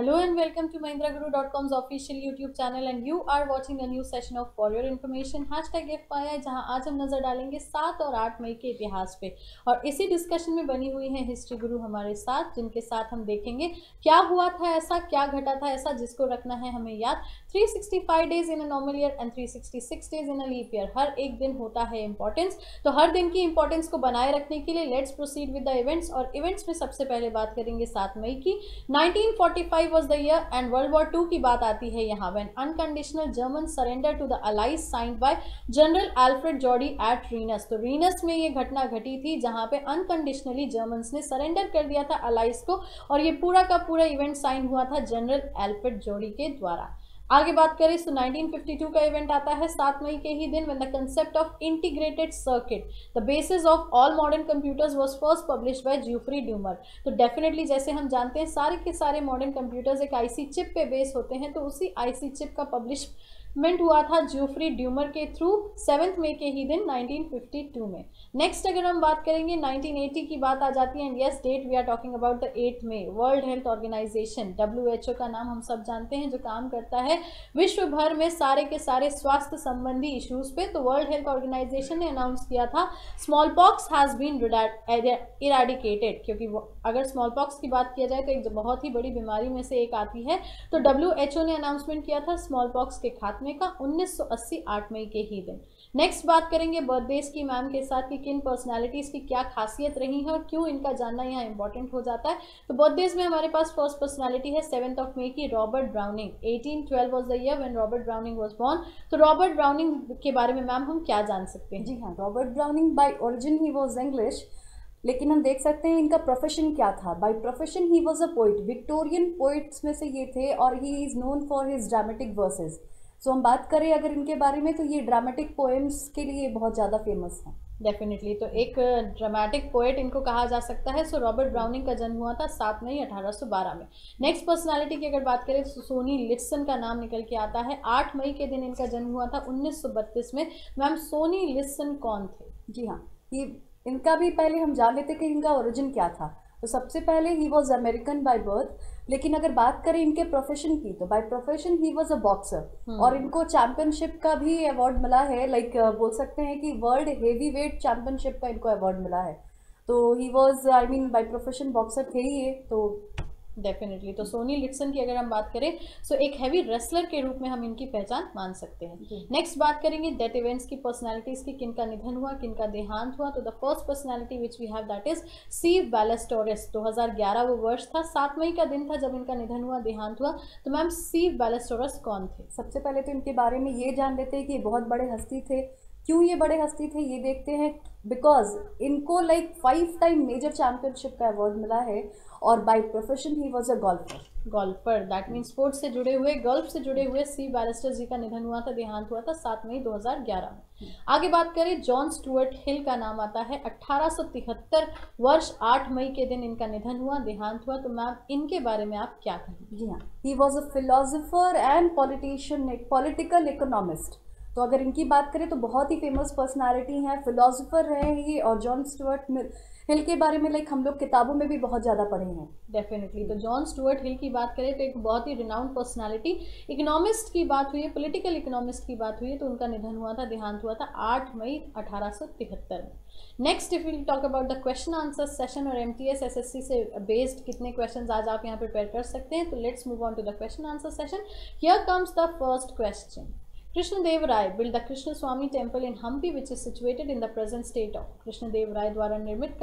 Hello and welcome to mahindraguru.com's official YouTube channel and you are watching a new session of For Your Information #FYI जहां आज हम नजर डालेंगे 7 और 8 मई के इतिहास पे। और इसी डिस्कशन में बनी हुई है हिस्ट्री गुरु हमारे साथ, जिनके साथ हम देखेंगे क्या हुआ था ऐसा, क्या घटा था ऐसा जिसको रखना है हमें याद। 365 days in a normal year and 366 days in a leap year, हर एक दिन होता है इंपॉर्टेंस। तो हर दिन की इंपॉर्टेंस को बनाए रखने के लिए let's proceed with the events. और इवेंट्स में सबसे पहले बात करेंगे 7 मई की। 1945 was the year and World War II की बात आती है यहाँ। when unconditional German surrender to the Allies signed by General Alfred Jody at Rheims। तो रीनस में ये घटना घटी थी जहाँ पे अनकंडीशनली जर्मन्स ने सरेंडर कर दिया था अलाइज को, और ये पूरा का पूरा इवेंट साइन हुआ था जनरल एल्फ्रेड जोडी के द्वारा। आगे बात करें तो 1952 का इवेंट आता है 7 मई के ही दिन, when the concept of integrated circuit the basis of all modern computers was first published by Geoffrey Dewar। तो डेफिनेटली जैसे हम जानते हैं सारे के सारे मॉडर्न कंप्यूटर्स एक आईसी चिप पे बेस होते हैं, तो उसी आईसी चिप का पब्लिशमेंट हुआ था ज्यूफ्री ड्यूमर के थ्रू 7 मई के ही दिन 1952 में। नेक्स्ट अगर हम बात करेंगे 1980 की बात आ जाती है, and yes date we are talking about the 8 May. World health organisation WHO का नाम हम सब जानते हैं, जो काम करता है विश्व भर में सारे के सारे स्वास्थ्य संबंधी इश्यूज पे। तो वर्ल्ड हेल्थ ऑर्गेनाइजेशन ने अनाउंस किया था smallpox has been eradicated, क्योंकि अगर स्मॉल पॉक्स की बात किया जाए तो एक बहुत ही बड़ी बीमारी में से एक आती है। तो WHO ने अनाउंसमेंट किया था स्मॉल पॉक्स के खात्मे का 1980 8 मई के ही दिन। नेक्स्ट बात करेंगे बर्थडेज की मैम के साथ कि किन पर्सनालिटीज़ की क्या खासियत रही है और क्यों इनका जानना यहाँ इंपॉर्टेंट हो जाता है। तो बर्थडेज में हमारे पास फर्स्ट पर्सनालिटी है 7 मई की, Robert Browning. 1812 was the year when Robert Browning was born. तो रॉबर्ट ब्राउनिंग के बारे में मैम हम क्या जान सकते हैं? जी हाँ, Robert Browning by origin he was English, लेकिन हम देख सकते हैं इनका प्रोफेशन क्या था। By profession he was a poet, Victorian poets में से ये थे, और he is known for his dramatic verses. So हम बात करें अगर इनके बारे में तो ये ड्रामेटिक पोएम्स के लिए बहुत ज़्यादा फेमस हैं। डेफिनेटली, तो एक ड्रामेटिक पोएट इनको कहा जा सकता है। सो रॉबर्ट ब्राउनिंग का जन्म हुआ था 7 मई 1812 में। नेक्स्ट पर्सनालिटी की अगर बात करें तो सोनी लिस्टन का नाम निकल के आता है। 8 मई के दिन इनका जन्म हुआ था 1932 में। मैम सोनी लिस्टन कौन थे? जी हाँ, ये इनका भी पहले हम जान लेते कि इनका ओरिजिन क्या था। तो सबसे पहले he was American by birth, लेकिन अगर बात करें इनके प्रोफेशन की तो bye profession he was a boxer, और इनको चैंपियनशिप का भी अवार्ड मिला है। लाइक बोल सकते हैं कि वर्ल्ड हेवी वेट चैंपियनशिप का इनको अवार्ड मिला है। तो he was by profession boxer थे ही ये। तो डेफिनेटली, तो सोनी लिस्टन की अगर हम बात करें सो एक हैवी रेसलर के रूप में हम इनकी पहचान मान सकते हैं। नेक्स्ट बात करेंगे डेथ इवेंट्स की, पर्सनालिटीज की, किनका निधन हुआ, किनका देहांत हुआ। तो the first personality which we have that is Seve Ballesteros. 2011 वो वर्ष था, 7 मई का दिन था जब इनका निधन हुआ, देहांत हुआ। तो मैम सीव बैलेस्टोरस कौन थे? सबसे पहले तो इनके बारे में ये जान लेते हैं कि ये बहुत बड़े हस्ती थे। क्यों ये बड़े हस्ती थे ये देखते हैं, बिकॉज इनको लाइक 5 टाइम मेजर चैंपियनशिप का अवार्ड मिला है, और bye profession he was a golfer that means sports से जुड़े हुए, गल्फ से जुड़े हुए सी बैरिस्टर जी का निधन हुआ था, देहांत हुआ था 7 मई 2011 में। आगे बात करें जॉन स्टुअर्ट हिल का नाम आता है। 1873 वर्ष 8 मई के दिन इनका निधन हुआ, देहांत हुआ। तो मैम इनके बारे में आप क्या कहेंगे? जी हाँ, he was a philosopher and politician, political economist. तो अगर इनकी बात करें तो बहुत ही फेमस पर्सनालिटी हैं, फिलोसोफर रहे ये। और जॉन स्टुअर्ट हिल के बारे में लाइक हम लोग किताबों में भी बहुत ज़्यादा पढ़े हैं। डेफिनेटली, तो जॉन स्टुअर्ट हिल की बात करें तो एक बहुत ही रिनाउंड पर्सनालिटी, इकोनॉमिस्ट की बात हुई है, पॉलिटिकल इकोनॉमिस्ट की बात हुई है। तो उनका निधन हुआ था, देहांत हुआ था 8 मई 1873 में। Next if will talk about the question answer session और MTS SSC से बेस्ड कितने क्वेश्चंस आज आप यहाँ प्रिपेयर कर सकते हैं। तो let's move on to the question answer session. Here comes the first question. Krishnadev built the Krishna Swami temple in Hampi, which is situated in the present state of। Krishnadeva Raya द्वारा निर्मित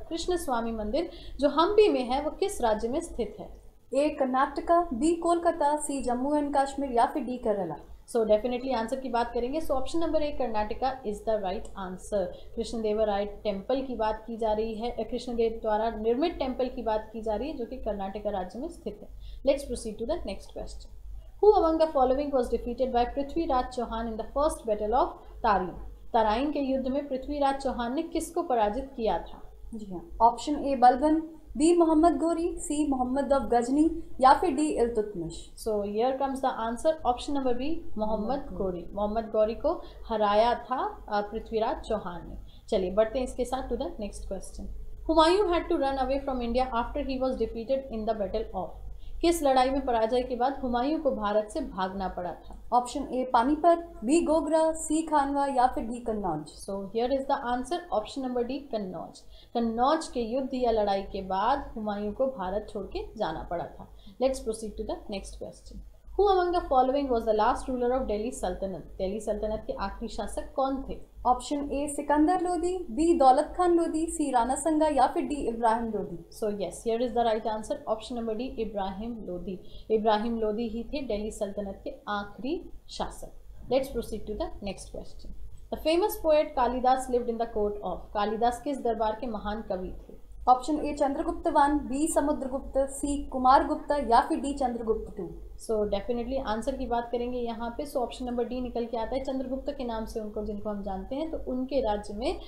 कृष्ण स्वामी मंदिर जो हम्पी में है वो किस राज्य में स्थित है? A Karnataka, B Kolkata, C Jammu and Kashmir, या फिर D Kerala. So definitely answer की बात करेंगे so option number A Karnataka is the right answer. Krishnadeva Raya temple की बात की जा रही है, कृष्णदेव द्वारा निर्मित टेम्पल की बात की जा रही है जो कि कर्नाटका राज्य में स्थित है। Let's proceed to the next question. Who among the following was defeated by Prithviraj Chauhan in the first battle of Tarain? Tarain के युद्ध में पृथ्वीराज चौहान ने किसको पराजित किया था? जी हाँ, option A Balban, B Mohammad Ghori, C Mohammad of Ghazni, या फिर D Iltutmish. So here comes the answer option number B Mohammad Ghori. Mohammad Ghori को हराया था पृथ्वीराज चौहान ने। चलिए बढ़ते हैं इसके साथ to the next question. Humayun had to run away from India after he was defeated in the battle of. किस लड़ाई में पराजय के बाद हुमायूं को भारत से भागना पड़ा था? Option A Panipat, B Ghaghra, C Khanwa या फिर D Kannauj. So here is the answer option number D, Kannauj. Kannauj के युद्ध या लड़ाई के बाद हुमायूं को भारत छोड़ के जाना पड़ा था। Let's proceed to the next question. Who among the following was the last ruler of Delhi Sultanate? Delhi सल्तनत के आखिरी शासक कौन थे? Option A Sikandar Lodi, B Daulat Khan Lodi, C Rana Sanga या फिर D Ibrahim Lodi. So yes, here is the right answer option number D, Ibrahim Lodi. Ibrahim Lodi ही थे दिल्ली सल्तनत के आखिरी शासक। Let's proceed to the next question. The famous poet Kalidas lived in the court of. Kalidas किस दरबार के महान कवि थे? Option A Chandragupta one, B Samudragupta, C Kumaragupta या फिर D Chandragupta two. So definitely answer की बात करेंगे यहाँ पे, सो ऑप्शन नंबर डी निकल के आता है। चंद्रगुप्त के नाम से उनको, जिनको हम जानते हैं, तो उनके राज्य में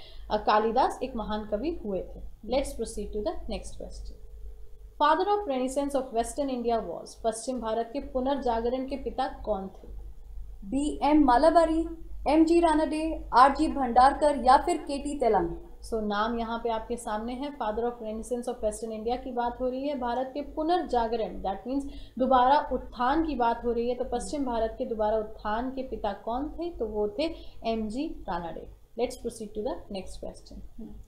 कालिदास एक महान कवि हुए थे। Let's proceed to the next question. Father of renaissance of western India was. पश्चिम भारत के पुनर्जागरण के पिता कौन थे? B M Malabari, M G Ranade, R G Bhandarkar या फिर के टी तेलंग। सो नाम यहाँ पे आपके सामने है। Father of renaissance of western India की बात हो रही है, भारत के पुनर्जागरण, दैट मीन्स दोबारा उत्थान की बात हो रही है। तो पश्चिम भारत के दोबारा उत्थान के पिता कौन थे? तो वो थे M G Ranade. Let's proceed to the next question.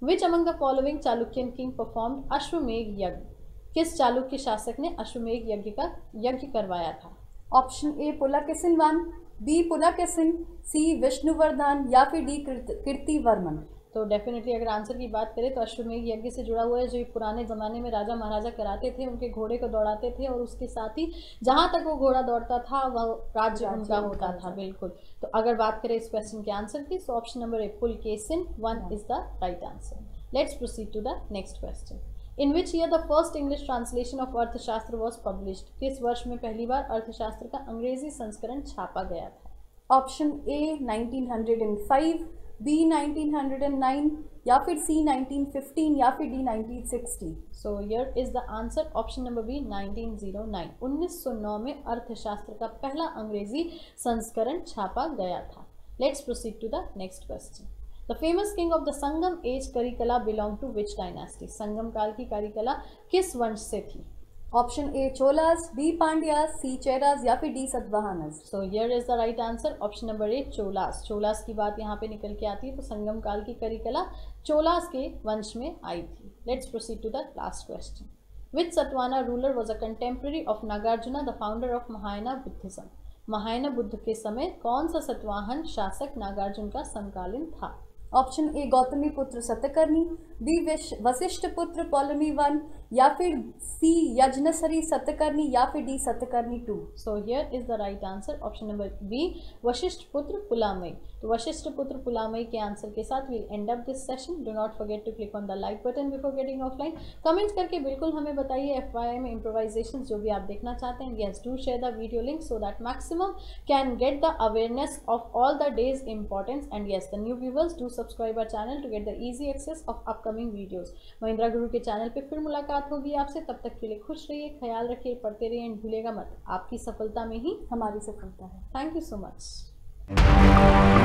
Which among the following Chalukyan king performed Ashwamedha yajna. किस चालुक्य शासक ने अश्वमेघ यज्ञ करवाया था? Option A Pulakeshin one, B Pulakeshin, C Vishnuvardhana या फिर डी कीर्तिवर्मन। तो डेफिनेटली अगर आंसर की बात करें तो अश्वमेघ यज्ञ से जुड़ा हुआ है, जो पुराने ज़माने में राजा महाराजा कराते थे, उनके घोड़े को दौड़ाते थे और उसके साथ ही जहाँ तक वो घोड़ा दौड़ता था वह राज्य उनका होता था। बिल्कुल। तो अगर बात करें इस क्वेश्चन के आंसर की, so option number A Pulakeshin one is the right answer. Let's proceed to the next question. In which year the first English translation of Arthashastra was published. किस वर्ष में पहली बार अर्थशास्त्र का अंग्रेजी संस्करण छापा गया था? ऑप्शन ए 1905, बी 1909 या फिर सी 1915 या फिर D 1960। So here is the answer option number B 1909। 1909 में अर्थशास्त्र का पहला अंग्रेजी संस्करण छापा गया था। Let's proceed to the next question. The famous king of the Sangam age Karikala belong to which dynasty. Sangam काल की करिकला किस वंश से थी? Option A Cholas, B Pandyas, C Cheras या फिर D Satavahanas. So here is the right answer option number A Cholas. Cholas की बात यहाँ पे निकल के आती है, तो संगम काल की करिकला चोलास के वंश में आई थी। Let's proceed to the last question. Which Satavahana ruler was a contemporary of Nagarjuna the founder of Mahayana Buddhism. Mahayana Buddha के समय कौन सा सतवाहन शासक नागार्जुन का समकालीन था? ऑप्शन ए गौतमी पुत्र सतकर्णी, बी वशिष्ठ पुत्र पौलमी वन या फिर सी यज्ञसरी सतकर्णी या फिर D Satakarni two. So here is the right answer option number B Vasishthiputra Pulamavi. तो वशिष्ठ पुत्र पुलामई के आंसर के साथ we'll end up this session. Do not forget to click on the like button before getting offline. Comments करके बिल्कुल हमें बताइए FYI में इम्प्रोवाइजेशन जो भी आप देखना चाहते हैं। Yes, do share the video link so that maximum can get the awareness of all the days importance. And yes, the new viewers do subscribe our channel to get the easy access of upcoming videos. Mahindra Guru के channel पे फिर मुलाकात होगी आपसे, तब तक के लिए खुश रहिए, ख्याल रखिए, पढ़ते रहिए एंड भूलिएगा मत, आपकी सफलता में ही हमारी सफलता है। Thank you so much.